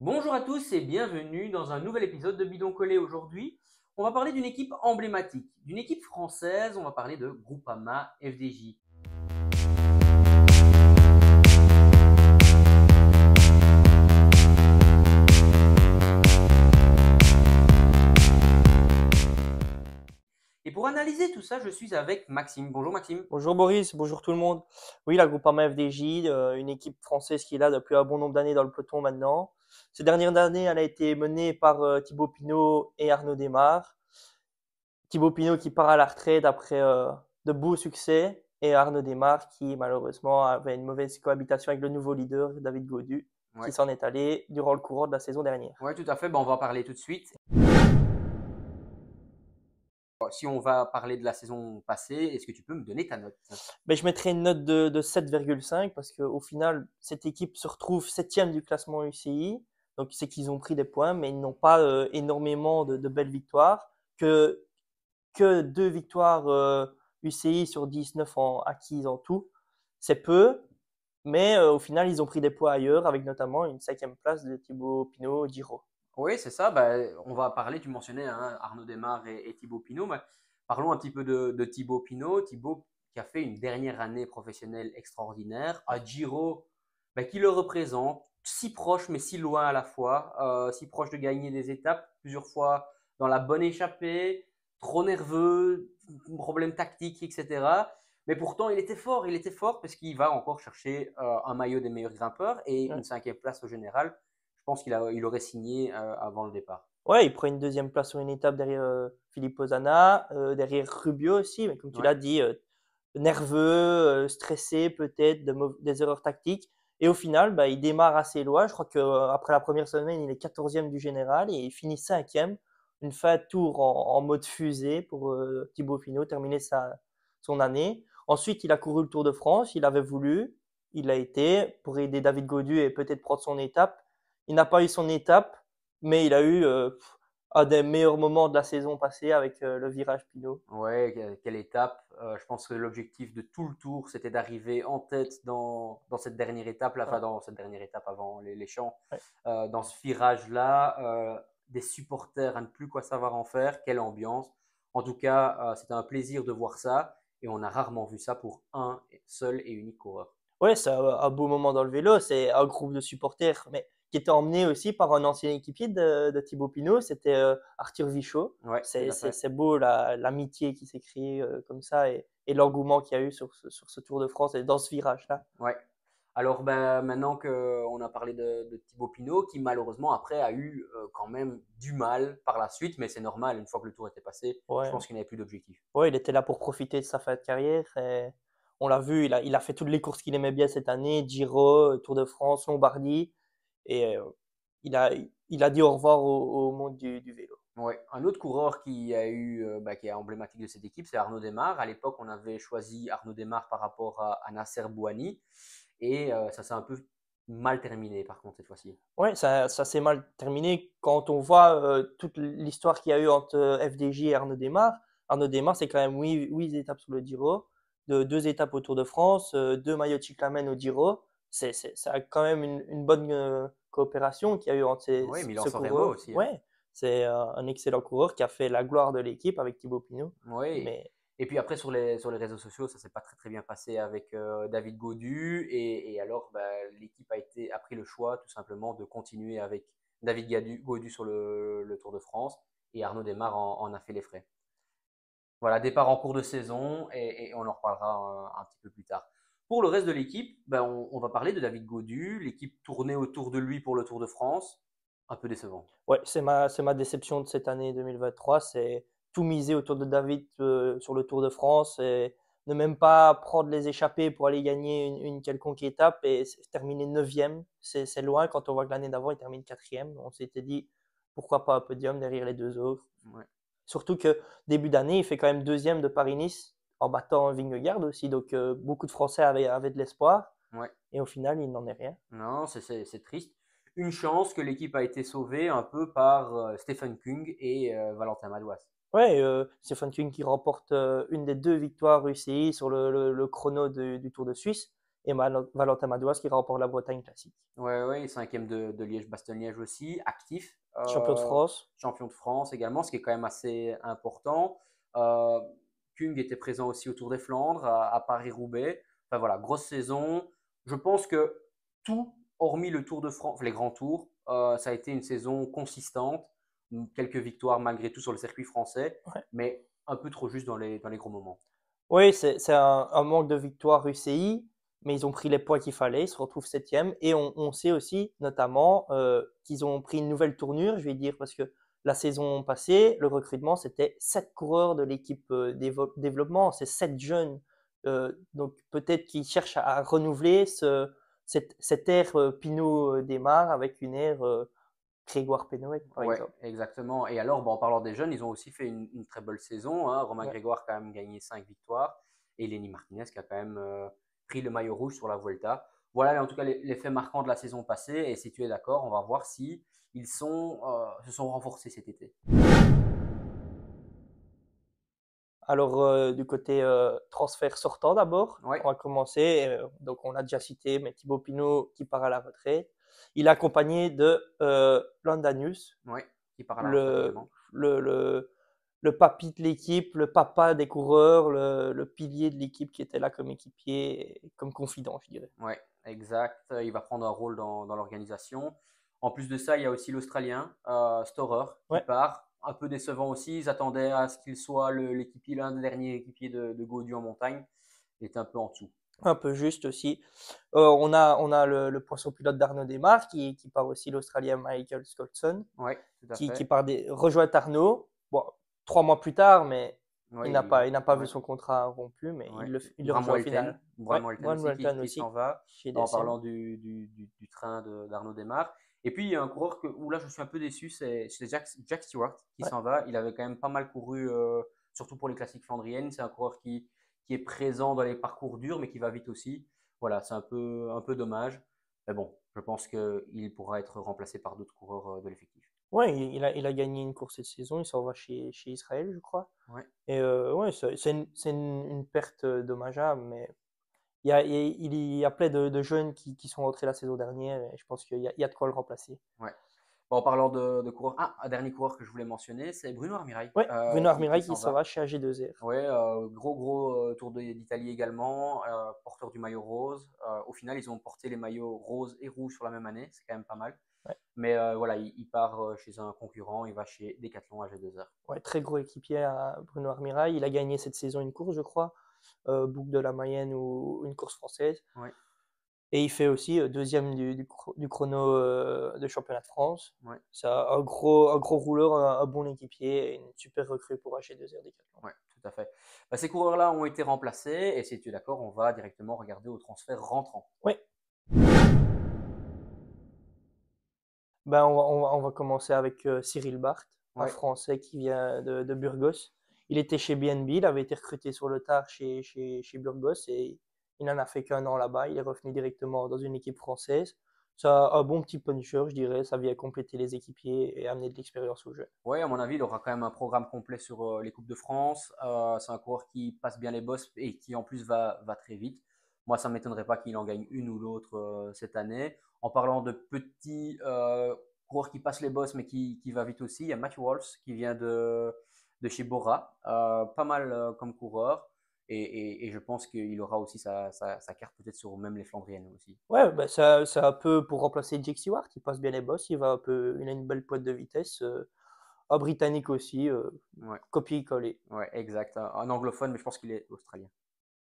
Bonjour à tous et bienvenue dans un nouvel épisode de Bidon Collé. Aujourd'hui, on va parler d'une équipe emblématique, d'une équipe française. On va parler de Groupama FDJ. Et pour analyser tout ça, je suis avec Maxime. Bonjour Maxime. Bonjour Boris, bonjour tout le monde. Oui, la Groupama FDJ, une équipe française qui est là depuis un bon nombre d'années dans le peloton maintenant. Ces dernières années, elle a été menée par Thibaut Pinot et Arnaud Démare. Thibaut Pinot qui part à la retraite après de beaux succès et Arnaud Démare qui malheureusement avait une mauvaise cohabitation avec le nouveau leader David Gaudu qui Ouais, s'en est allé durant le courant de la saison dernière. ouais, tout à fait. On va en parler tout de suite. Si on va parler de la saison passée, est-ce que tu peux me donner ta note? Mais je mettrais une note de 7,5 parce qu'au final, cette équipe se retrouve septième du classement UCI. Donc, c'est qu'ils ont pris des points, mais ils n'ont pas énormément de belles victoires. Que deux victoires UCI sur 19 acquises en tout. C'est peu, mais au final, ils ont pris des points ailleurs, avec notamment une cinquième place de Thibaut Pinot Giro. Oui, c'est ça. On va parler, tu mentionnais Arnaud Démare et Thibaut Pinot. Mais parlons un petit peu de Thibaut Pinot. Thibaut qui a fait une dernière année professionnelle extraordinaire. À Giro, qui le représente, si proche mais si loin à la fois. Si proche de gagner des étapes, plusieurs fois dans la bonne échappée, trop nerveux, problème tactique, etc. Mais pourtant, il était fort parce qu'il va encore chercher un maillot des meilleurs grimpeurs et une Ouais. cinquième place au général. Je pense il aurait signé avant le départ. Ouais, il prend une deuxième place sur une étape derrière Philippe Ozana, derrière Rubio aussi, mais comme tu Ouais, l'as dit, nerveux, stressé peut-être, des erreurs tactiques. Et au final, bah, il démarre assez loin. Je crois qu'après la première semaine, il est 14e du général et il finit 5e. Une fin de tour en mode fusée pour Thibaut Pinot, terminer son année. Ensuite, il a couru le Tour de France, il avait voulu, il a été pour aider David Gaudu et peut-être prendre son étape. Il n'a pas eu son étape, mais il a eu un des meilleurs moments de la saison passée avec le virage Pinot. ouais, quelle étape. Je pense que l'objectif de tout le tour, c'était d'arriver en tête dans cette dernière étape, là, enfin Ouais, dans cette dernière étape avant les champs, ouais. dans ce virage-là. Des supporters à ne plus quoi savoir en faire. Quelle ambiance. En tout cas, c'était un plaisir de voir ça. Et on a rarement vu ça pour un seul et unique coureur. Ouais, c'est un beau moment dans le vélo. C'est un groupe de supporters, mais qui était emmené aussi par un ancien équipier de Thibaut Pinot. C'était Arthur Vichot. Ouais, tout à fait. C'est beau l'amitié qui s'est créée comme ça et l'engouement qu'il y a eu sur ce Tour de France et dans ce virage-là. Ouais. Alors maintenant qu'on a parlé de Thibaut Pinot, qui malheureusement après a eu quand même du mal par la suite, mais c'est normal, une fois que le tour était passé, je Ouais, pense qu'il n'avait plus d'objectif. ouais, il était là pour profiter de sa fin de carrière. Et on l'a vu, il a fait toutes les courses qu'il aimait bien cette année, Giro, Tour de France, Lombardie. Et il a, il a dit au revoir au monde du vélo. Ouais. Un autre coureur qui est emblématique de cette équipe, c'est Arnaud Démare. À l'époque, on avait choisi Arnaud Démare par rapport à Nasser Bouhanni, et ça s'est un peu mal terminé par contre cette fois-ci. Ouais, ça s'est mal terminé quand on voit toute l'histoire qu'il y a eu entre FDJ et Arnaud Démare. Arnaud Démare, c'est quand même huit étapes sur le Giro, deux étapes au Tour de France, deux maillots de cyclamen au Giro. Ça a quand même une bonne coopération qu'il y a eu entre Oui, ce Milan-San Remo coureur. aussi, hein. Ouais, c'est un excellent coureur qui a fait la gloire de l'équipe avec Thibaut Pinot. Oui. Mais Et puis après, sur les réseaux sociaux, ça s'est pas très bien passé avec David Gaudu. Et alors, l'équipe a pris le choix tout simplement de continuer avec Gaudu sur le Tour de France. Et Arnaud Démare en a fait les frais. Voilà, départ en cours de saison et on en reparlera un petit peu plus tard. Pour le reste de l'équipe, on va parler de David Gaudu. L'équipe tournait autour de lui pour le Tour de France. Un peu décevant. ouais, c'est ma déception de cette année 2023. C'est tout miser autour de David sur le Tour de France et ne même pas prendre les échappées pour aller gagner une quelconque étape et terminer neuvième. C'est loin quand on voit que l'année d'avant, il termine quatrième. On s'était dit, pourquoi pas un podium derrière les deux autres. Ouais. Surtout que début d'année, il fait quand même deuxième de Paris-Nice en battant Vingegaard aussi. Donc beaucoup de Français avaient de l'espoir Ouais. et au final, il n'en est rien. Non, c'est triste. Une chance que l'équipe a été sauvée un peu par Stephen Kung et Valentin Madouas. Ouais, Stephen King qui remporte une des deux victoires UCI sur le chrono du Tour de Suisse. et Valentin Madouas qui remporte la Bretagne Classique. Ouais, ouais, cinquième de Liège-Bastogne-Liège aussi, actif. Champion de France. Champion de France également, ce qui est quand même assez important. Euh, Kung était présent aussi au Tour des Flandres, à Paris-Roubaix. Enfin voilà, grosse saison. Je pense que tout, hormis le Tour de France, les grands tours, ça a été une saison consistante. Quelques victoires malgré tout sur le circuit français, Ouais. mais un peu trop juste dans les gros moments. Oui, c'est un manque de victoire UCI, mais ils ont pris les points qu'il fallait, ils se retrouvent septième. Et on sait aussi, notamment, qu'ils ont pris une nouvelle tournure, je vais dire, parce que la saison passée, le recrutement, c'était 7 coureurs de l'équipe développement, c'est 7 jeunes. Donc peut-être qu'ils cherchent à renouveler cette ère Pinot démarre avec une ère Grégoire Pennoët, par Ouais, exemple. exactement. Et alors, bon, en parlant des jeunes, ils ont aussi fait une très belle saison, hein. Romain Ouais. Grégoire a quand même gagné 5 victoires et Lenny Martinez qui a quand même pris le maillot rouge sur la Vuelta. Voilà, en tout cas, les faits marquants de la saison passée. Et si tu es d'accord, on va voir si se sont renforcés cet été. Alors, du côté transfert sortant d'abord, Ouais, on va commencer. Donc, on l'a déjà cité, mais Thibaut Pinot qui part à la retraite. Il est accompagné de Landanius, ouais, qui part à la retraite le, également. le, le, le papy de l'équipe, le papa des coureurs, le pilier de l'équipe qui était là comme équipier, comme confident, je dirais. Ouais, exact. Il va prendre un rôle dans l'organisation. En plus de ça, il y a aussi l'Australien, Storer, qui Ouais, part. Un peu décevant aussi. Ils attendaient à ce qu'il soit l'équipier, l'un des derniers équipiers de Gaudu en montagne. Il était un peu en dessous. un peu juste aussi. On a le poisson pilote d'Arnaud Desmar qui part aussi, l'Australien Michael Scottson, Ouais, tout à qui fait. part rejoint Arnaud. Bon, 3 mois plus tard, mais Ouais, il n'a pas vu ouais, son contrat rompu, mais ouais. il le Bram rejoint au Welten, final. Bram Ouais, Welten Brian aussi Walton qui s'en aussi, va chez en DSM. parlant du train d'Arnaud Démarre. Et puis, il y a un coureur où là, je suis un peu déçu, c'est Jack Stewart qui Ouais. s'en va. Il avait quand même pas mal couru, surtout pour les classiques flandriennes. C'est un coureur qui est présent dans les parcours durs, mais qui va vite aussi. Voilà, c'est un peu dommage. Mais bon, je pense qu'il pourra être remplacé par d'autres coureurs de l'effectif. Ouais, il a gagné une course cette saison, il s'en va chez Israël, je crois. Ouais. Et ouais, c'est une perte dommageable, mais il y a plein de jeunes qui sont rentrés la saison dernière, et je pense qu'il y a de quoi le remplacer. Ouais. Bon, en parlant de coureurs, un dernier coureur que je voulais mentionner, c'est Bruno Armirail Ouais, Bruno qui Armirail qui s'en s'en va va. chez AG2R. Ouais, gros Tour d'Italie également, porteur du maillot rose. Au final, ils ont porté les maillots rose et rouge sur la même année, c'est quand même pas mal. Ouais. Mais voilà, il part chez un concurrent, il va chez Decathlon à G2R. Ouais, très gros équipier à Bruno Armirail. Il a gagné cette saison une course, je crois, Boucle de la Mayenne ou une course française. Ouais, Et il fait aussi deuxième du chrono de championnat de France. ouais, C'est un gros rouleur, un bon équipier et une super recrue pour AG2R Decathlon. ouais, tout à fait. Bah, ces coureurs-là ont été remplacés et si tu es d'accord, on va directement regarder au transfert rentrant. Ouais, ben on va commencer avec Cyril Barth, un Ouais, Français qui vient de Burgos. Il était chez BNB, il avait été recruté sur le tard chez Burgos et il n'en a fait qu'un an là-bas. Il est revenu directement dans une équipe française. C'est un bon petit puncher, je dirais. Ça vient compléter les équipiers et amener de l'expérience aux jeunes. ouais, à mon avis, il aura quand même un programme complet sur les Coupes de France. C'est un coureur qui passe bien les bosses et qui en plus va très vite. Moi, ça ne m'étonnerait pas qu'il en gagne une ou l'autre cette année. En parlant de petits coureurs qui passent les bosses mais qui va vite aussi, il y a Matthew Walsh qui vient de chez Bora. Pas mal comme coureur. Et je pense qu'il aura aussi sa carte peut-être sur même les Flandriennes aussi. Ouais, bah c'est un peu pour remplacer Jake Stewart. Il passe bien les bosses. Il a une belle pointe de vitesse. Un Britannique aussi, Ouais, copier-coller. ouais, exact. Un anglophone, mais je pense qu'il est australien.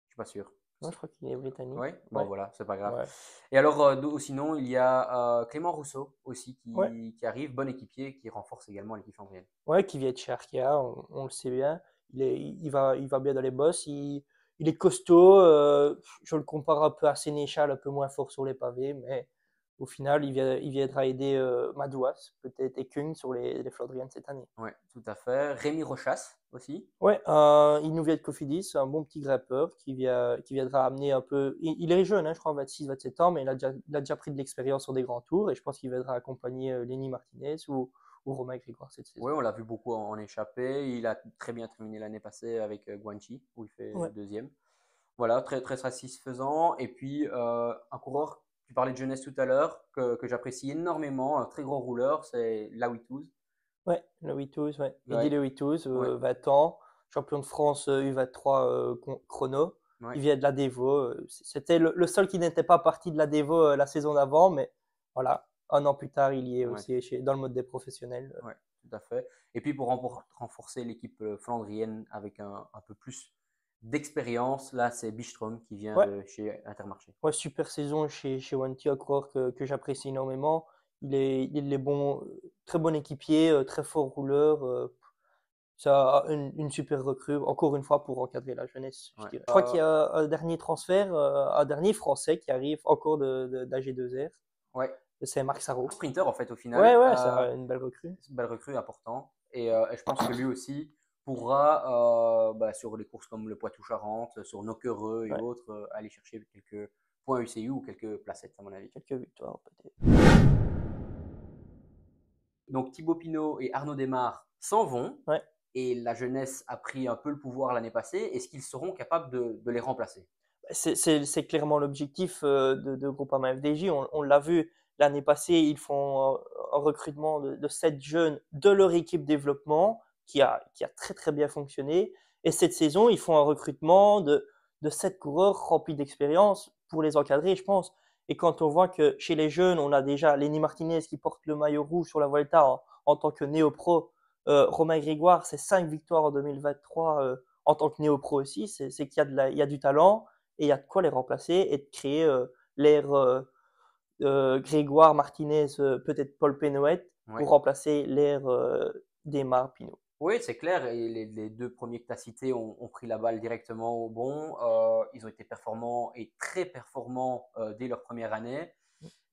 Je suis pas sûr. Non, je crois qu'il est britannique. Oui, bon Ouais, voilà, c'est pas grave. ouais, Et alors, sinon, il y a Clément Rousseau aussi ouais. qui arrive, bon équipier, qui renforce également l'équipe flandrienne. Ouais, qui vient de chez Arkea, on le sait bien. Il va bien dans les bosses. Il est costaud. Je le compare un peu à Sénéchal, un peu moins fort sur les pavés, mais au final, il viendra aider Madouas, peut-être, et Kung sur les Flandriennes cette année. Oui, tout à fait. Rémi Rochas aussi. Ouais, il nous vient de Cofidis, c'est un bon petit grimpeur qui viendra amener un peu. Il est jeune, hein, je crois, 26, 27 ans, mais il a déjà pris de l'expérience sur des grands tours et je pense qu'il viendra accompagner Lenny Martinez ou Romain Grégoire cette saison. Oui, on l'a vu beaucoup en échappée. Il a très bien terminé l'année passée avec Guanchi, où il fait Ouais. deuxième. Voilà, très, très satisfaisant. Et puis, un coureur, tu parlais de jeunesse tout à l'heure, que j'apprécie énormément, un très gros rouleur, c'est Lawitouz. Ouais, Lewitouz, ouais. Eddie Ouais, Lewitouz, ouais, 20 ans, champion de France U23 chrono. ouais, Il vient de la Devo. C'était le seul qui n'était pas parti de la Devo la saison d'avant, mais voilà, un an plus tard, il y est ouais, aussi dans le mode des professionnels. ouais, tout à fait. Et puis, pour renforcer l'équipe flandrienne avec un peu plus d'expérience, là, c'est Bistrom qui vient Ouais, de chez Intermarché. ouais, super saison chez Wanty, un coureur que j'apprécie énormément. Il est bon, très bon équipier, très fort rouleur. Ça a une super recrue, encore une fois, pour encadrer la jeunesse, je Ouais. dirais. Je crois qu'il y a un dernier transfert, un dernier Français qui arrive encore d'AG2R. Ouais. C'est Marc Sarrault. Sprinter, en fait, au Ouais, final. ouais, c'est une belle recrue. C'est une belle recrue, important. Et je pense que lui aussi pourra, sur les courses comme le Poitou-Charentes, sur Nocquereux et Ouais, autres, aller chercher quelques points UCI ou quelques placettes, à mon avis. quelques victoires peut-être. Donc Thibaut Pinot et Arnaud Desmar s'en vont Ouais. et la jeunesse a pris un peu le pouvoir l'année passée. Est-ce qu'ils seront capables de les remplacer? C'est clairement l'objectif de Groupama FDJ. On l'a vu l'année passée, ils font un recrutement de 7 jeunes de leur équipe développement qui a très très bien fonctionné. Et cette saison, ils font un recrutement de 7 coureurs remplis d'expérience pour les encadrer, je pense. Et quand on voit que chez les jeunes, on a déjà Lenny Martinez qui porte le maillot rouge sur la Vuelta en tant que néo-pro, Romain Grégoire, c'est 5 victoires en 2023 en tant que néo-pro aussi, c'est qu'il y il y a du talent et il y a de quoi les remplacer et de créer l'ère Grégoire, Martinez, peut-être Paul Pénoët Ouais. pour remplacer l'ère Desmar, Pinot. Oui, c'est clair. Et les deux premiers que tu as cités ont pris la balle directement au bon. Ils ont été performants et très performants dès leur première année.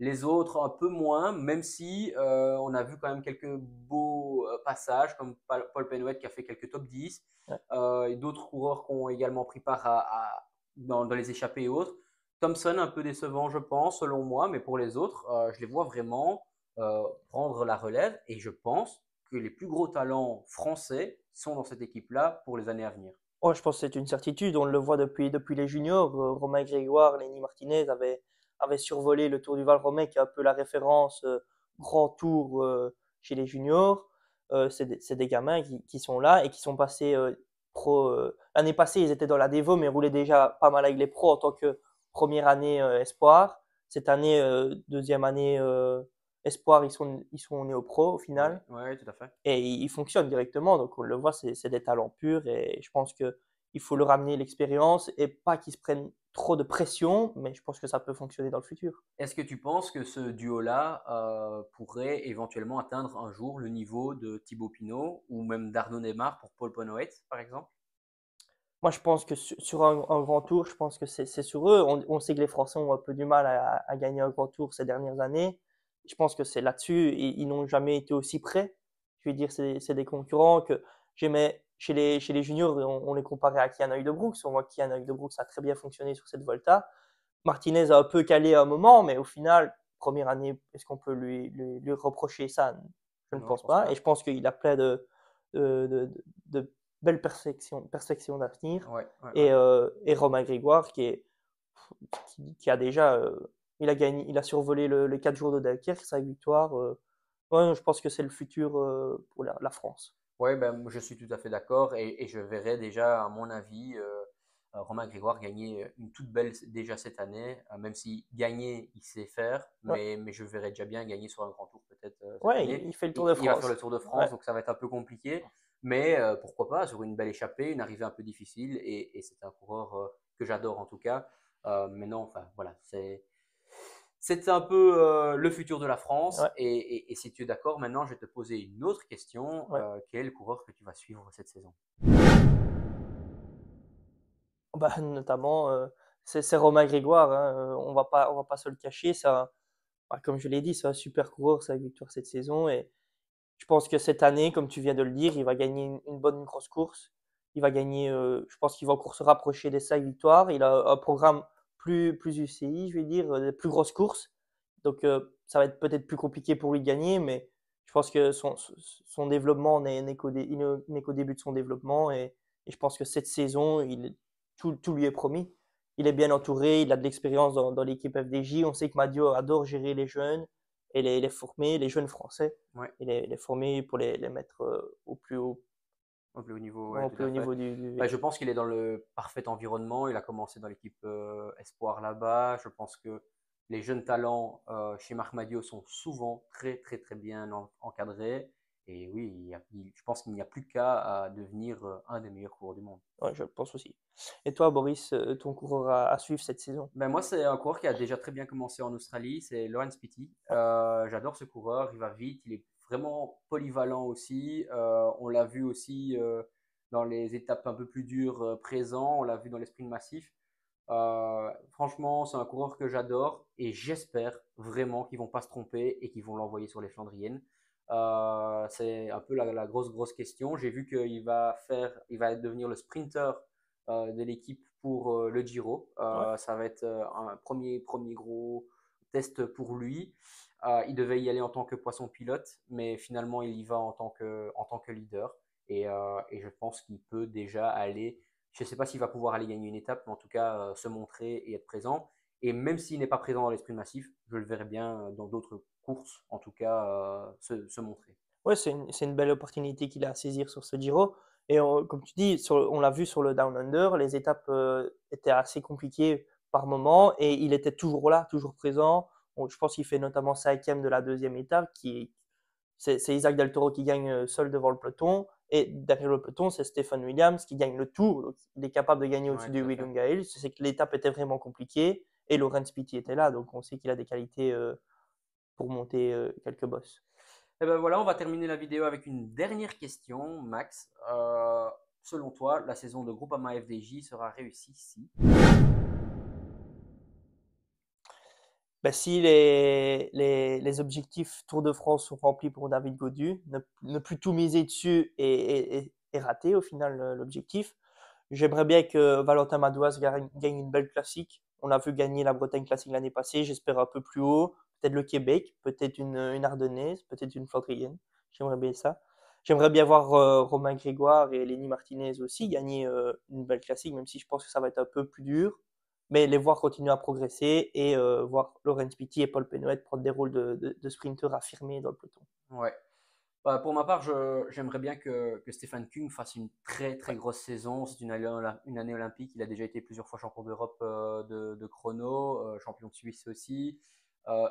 Les autres, un peu moins, même si on a vu quand même quelques beaux passages, comme Paul Penouet qui a fait quelques top 10, Ouais. et d'autres coureurs qui ont également pris part dans les échappées et autres. Thompson, un peu décevant, je pense, selon moi, mais pour les autres, je les vois vraiment prendre la relève, et je pense que les plus gros talents français sont dans cette équipe-là pour les années à venir. Oh, je pense que c'est une certitude, on le voit depuis les juniors. Romain Grégoire, Lenny Martinez avaient survolé le Tour du Val-Rhôme, qui est un peu la référence grand tour chez les juniors. C'est des gamins qui sont là et qui sont passés pro. L'année passée, ils étaient dans la Devo, mais roulaient déjà pas mal avec les pros en tant que première année espoir. Cette année, deuxième année espoir, ils sont néo-pro au Oui, final. ouais, tout à fait. Et ils fonctionnent directement, donc on le voit, c'est des talents purs et je pense qu'il faut leur amener l'expérience et pas qu'ils se prennent trop de pression, mais je pense que ça peut fonctionner dans le futur. Est-ce que tu penses que ce duo-là pourrait éventuellement atteindre un jour le niveau de Thibaut Pinot ou même d'Arnaud Neymar pour Paul Ponoet, par exemple? Moi, je pense que sur un grand tour, je pense que c'est sur eux. On sait que les Français ont un peu du mal à gagner un grand tour ces dernières années. Je pense que c'est là-dessus. Ils n'ont jamais été aussi près. Je veux dire, c'est des concurrents que j'aimais chez les juniors. On les comparait à Kian Brooks. On voit que Kian Brooks a très bien fonctionné sur cette Volta. Martinez a un peu calé à un moment, mais au final, première année, est-ce qu'on peut lui reprocher ça? Je ne Non, je pense pense pas. Et pas. je pense qu'il a plein de belle perspective d'avenir. Ouais, ouais, ouais. Et Romain Grégoire qui a déjà il a survolé les 4 jours de Dunkerque, sa victoire. Ouais, je pense que c'est le futur pour la France. Ouais, ben, moi, je suis tout à fait d'accord et je verrais déjà, à mon avis, Romain Grégoire gagner une toute belle déjà cette année, même si gagner, il sait faire, Ouais, mais je verrais déjà bien gagner sur un grand tour peut-être cette ouais, année. il fait le Tour de Il va faire le France. Tour de France, Ouais. donc ça va être un peu compliqué, mais pourquoi pas sur une belle échappée, une arrivée un peu difficile, et c'est un coureur que j'adore en tout cas. Mais non, enfin voilà, c'est un peu le futur de la France. Ouais, Et si tu es d'accord, maintenant, je vais te poser une autre question. ouais. Quel est le coureur que tu vas suivre cette saison? Bah, notamment, c'est Romain Grégoire, hein, on va pas se le cacher. Bah, comme je l'ai dit, c'est un super coureur, sa victoire cette saison. Et je pense que cette année, comme tu viens de le dire, il va gagner une bonne grosse course. Il va gagner, je pense qu'il va encore se rapprocher des 5 victoires. Il a un programme plus UCI, je vais dire, des plus grosses courses. Donc, ça va être peut-être plus compliqué pour lui de gagner, mais je pense que son développement il n'est qu'au début de son développement. Et je pense que cette saison, tout lui est promis. il est bien entouré, il a de l'expérience dans l'équipe FDJ. On sait que Madio adore gérer les jeunes et les former, les jeunes français, Ouais, et les former pour les mettre au plus haut niveau, ouais, au tout plus à haut fait. niveau du Bah, je VJ. pense qu'il est dans le parfait environnement. Il a commencé dans l'équipe Espoir là-bas. Je pense que les jeunes talents chez Marc Madiot sont souvent très, très, très bien encadrés. Et oui, je pense qu'il n'y a plus qu'à à devenir un des meilleurs coureurs du monde. Ouais, je le pense aussi. Et toi, Boris, ton coureur à suivre cette saison? Ben moi, c'est un coureur qui a déjà très bien commencé en Australie. C'est Laurens Pitty. Ouais, J'adore ce coureur. Il va vite. Il est vraiment polyvalent aussi. On l'a vu aussi dans les étapes un peu plus dures présents. On l'a vu dans les sprints massifs. Franchement, c'est un coureur que j'adore et j'espère vraiment qu'ils vont pas se tromper et qu'ils vont l'envoyer sur les Flandriennes. C'est un peu la grosse question. J'ai vu il va devenir le sprinter de l'équipe pour le Giro. ouais. Ça va être un premier gros test pour lui. Il devait y aller en tant que poisson pilote, mais finalement il y va en tant que leader. Et je pense qu'il peut déjà aller. Je ne sais pas s'il va pouvoir aller gagner une étape, mais en tout cas se montrer et être présent. Et même s'il n'est pas présent dans les sprints massifs, je le verrai bien dans d'autres courses, en tout cas se montrer. Ouais, c'est une belle opportunité qu'il a à saisir sur ce Giro. Et comme tu dis, on l'a vu sur le Down Under, les étapes étaient assez compliquées par moment et il était toujours là, toujours présent. Je pense qu'il fait notamment cinquième de la deuxième étape. C'est Isaac Del Toro qui gagne seul devant le peloton. Et derrière le peloton, c'est Stephen Williams qui gagne le Tour. Donc, il est capable de gagner Ouais, au-dessus de tout à fait. Willunga Hill. C'est que l'étape était vraiment compliquée et Laurens Pitty était là. Donc on sait qu'il a des qualités pour monter quelques bosses. Et ben voilà, on va terminer la vidéo avec une dernière question, Max. Selon toi, la saison de Groupama FDJ sera réussie si? Ben, si les objectifs Tour de France sont remplis pour David Gaudu, ne plus tout miser dessus et rater au final l'objectif. J'aimerais bien que Valentin Madouas gagne une belle classique. On a vu gagner la Bretagne classique l'année passée, j'espère un peu plus haut. Peut-être le Québec, peut-être une Ardennaise, peut-être une Flandrienne. J'aimerais bien ça. J'aimerais bien voir Romain Grégoire et Lenny Martinez aussi gagner une belle classique, même si je pense que ça va être un peu plus dur. Mais les voir continuer à progresser et voir Laurens Pitty et Paul Penouet prendre des rôles de sprinteurs affirmés dans le peloton. Ouais. Pour ma part, j'aimerais bien que Stéphane Kung fasse une très très Ouais. grosse saison. C'est une année olympique. Il a déjà été plusieurs fois champion d'Europe de chrono, champion de Suisse aussi. Euh,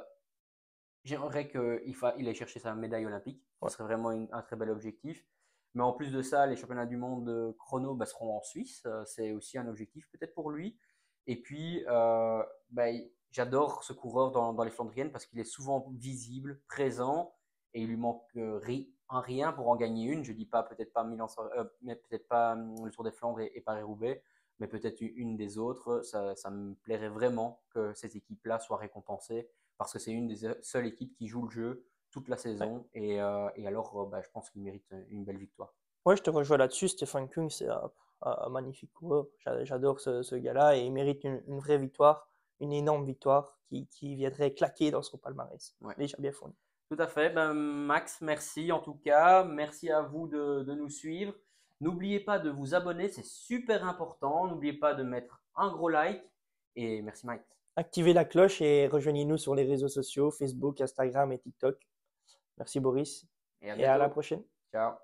J'aimerais il aille chercher sa médaille olympique. Ce Ouais. serait vraiment un très bel objectif. Mais en plus de ça, les championnats du monde de chrono bah, seront en Suisse. C'est aussi un objectif peut-être pour lui. Et puis, bah, j'adore ce coureur dans les Flandriennes parce qu'il est souvent visible, présent, et il lui manque un rien pour en gagner une. Je dis pas peut-être pas mais peut-être pas le Tour des Flandres et Paris-Roubaix, mais peut-être une des autres. Ça me plairait vraiment que ces équipes-là soient récompensées parce que c'est une des seules équipes qui joue le jeu toute la Ouais. saison. Et alors, bah, je pense qu'il mérite une belle victoire. Ouais, je te rejoins là-dessus. Stéphane Kung, c'est un magnifique coureur. J'adore ce gars-là et il mérite une vraie victoire, une énorme victoire qui viendrait claquer dans son palmarès. Ouais. Déjà bien fourni. Tout à fait. Ben, Max, merci en tout cas. Merci à vous de nous suivre. N'oubliez pas de vous abonner, c'est super important. N'oubliez pas de mettre un gros like. Et merci Mike. Activez la cloche et rejoignez-nous sur les réseaux sociaux, Facebook, Instagram et TikTok. Merci Boris Et à et à la bientôt. prochaine. Ciao.